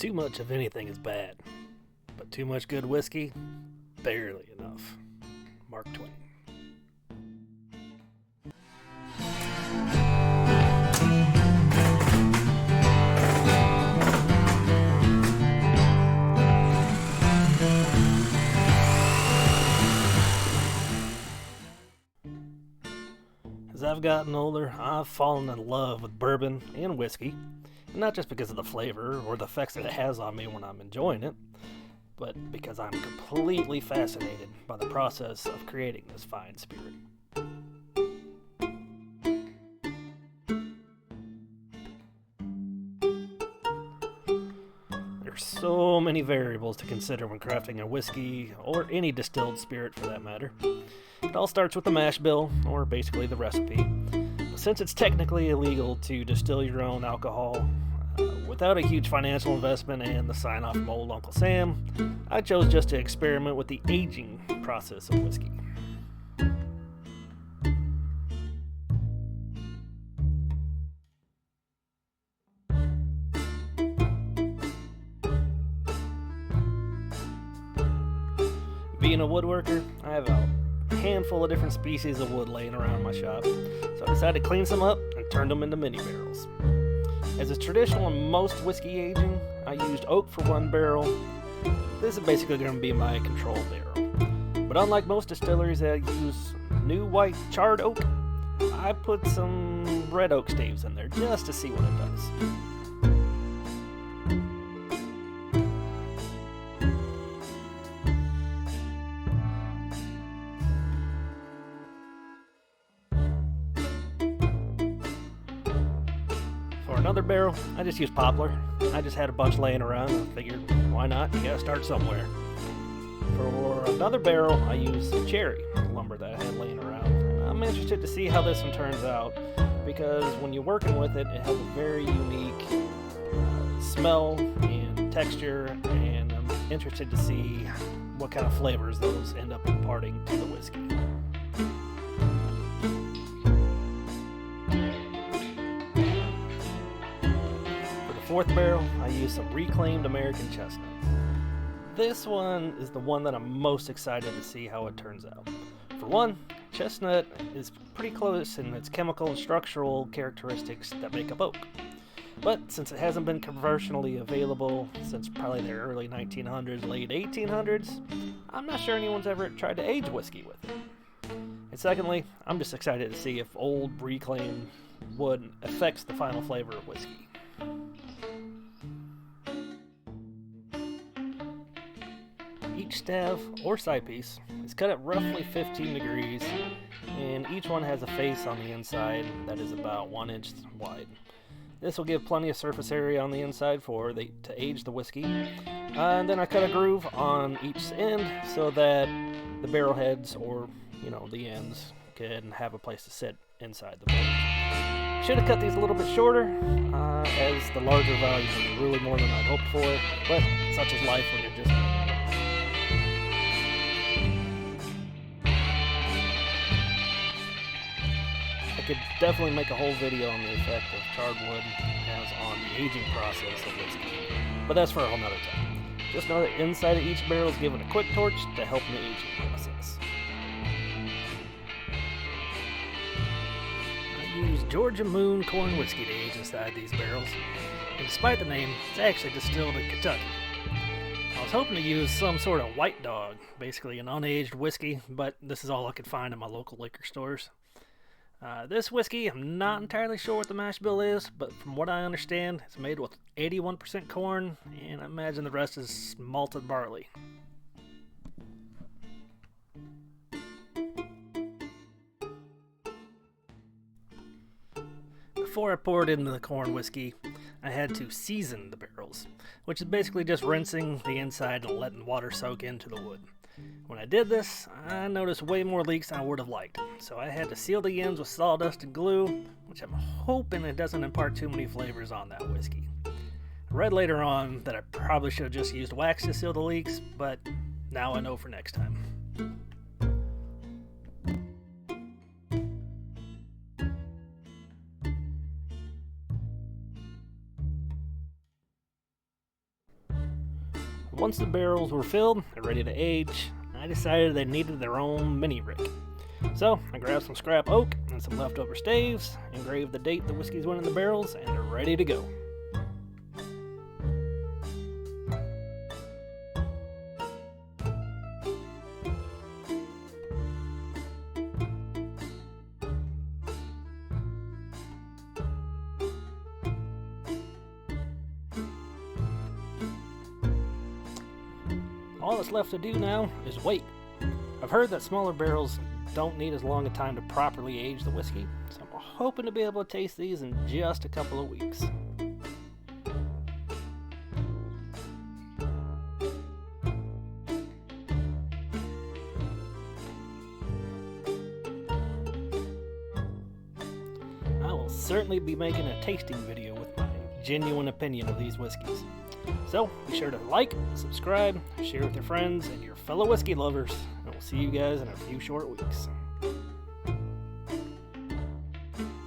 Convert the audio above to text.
Too much of anything is bad, but too much good whiskey, barely enough. Mark Twain. As I've gotten older, I've fallen in love with bourbon and whiskey, and not just because of the flavor or the effects that it has on me when I'm enjoying it, but because I'm completely fascinated by the process of creating this fine spirit. There's so many variables to consider when crafting a whiskey, or any distilled spirit for that matter. It all starts with the mash bill, or basically the recipe. Since it's technically illegal to distill your own alcohol, without a huge financial investment and the sign-off from old Uncle Sam, I chose just to experiment with the aging process of whiskey. Being a woodworker, I have a handful of different species of wood laying around my shop, so I decided to clean some up and turn them into mini barrels. As is traditional in most whiskey aging, I used oak for one barrel. This is basically going to be my control barrel. But unlike most distilleries that use new white charred oak, I put some red oak staves in there just to see what it does. For another barrel, I just used Poplar. I just had a bunch laying around and I figured, why not? You gotta start somewhere. For another barrel, I used cherry lumber that I had laying around. I'm interested to see how this one turns out because when you're working with it, it has a very unique smell and texture, and I'm interested to see what kind of flavors those end up imparting to the whiskey. Fourth barrel, I used some Reclaimed American Chestnut. This one is the one that I'm most excited to see how it turns out. For one, chestnut is pretty close in its chemical and structural characteristics that make up oak. But since it hasn't been commercially available since probably the early 1900s, late 1800s, I'm not sure anyone's ever tried to age whiskey with it. And secondly, I'm just excited to see if old reclaimed wood affects the final flavor of whiskey. Each staff or side piece is cut at roughly 15 degrees, and each one has a face on the inside that is about 1 inch wide. This will give plenty of surface area on the inside to age the whiskey. And then I cut a groove on each end so that the barrel heads, or the ends, can have a place to sit inside the barrel. Should have cut these a little bit shorter, as the larger values are really more than I'd hoped for, but such is life when you're just I could definitely make a whole video on the effect of charred wood has on the aging process of whiskey, but that's for a whole nother time. Just know that inside of each barrel is given a quick torch to help in the aging process. I use Georgia Moon corn whiskey to age inside these barrels, and despite the name, it's actually distilled in Kentucky. I was hoping to use some sort of white dog, basically an unaged whiskey, but this is all I could find in my local liquor stores. This whiskey, I'm not entirely sure what the mash bill is, but from what I understand, it's made with 81% corn, and I imagine the rest is malted barley. Before I poured into the corn whiskey, I had to season the barrels, which is basically just rinsing the inside and letting water soak into the wood. When I did this, I noticed way more leaks than I would have liked, so I had to seal the ends with sawdust and glue, which I'm hoping it doesn't impart too many flavors on that whiskey. I read later on that I probably should have just used wax to seal the leaks, but now I know for next time. Once the barrels were filled and ready to age, I decided they needed their own mini rick. So I grabbed some scrap oak and some leftover staves, engraved the date the whiskey's went in the barrels, and they're ready to go. All that's left to do now is wait. I've heard that smaller barrels don't need as long a time to properly age the whiskey, so I'm hoping to be able to taste these in just a couple of weeks. I will certainly be making a tasting video with my genuine opinion of these whiskeys. So be sure to like, subscribe, share with your friends and your fellow whiskey lovers, and we'll see you guys in a few short weeks.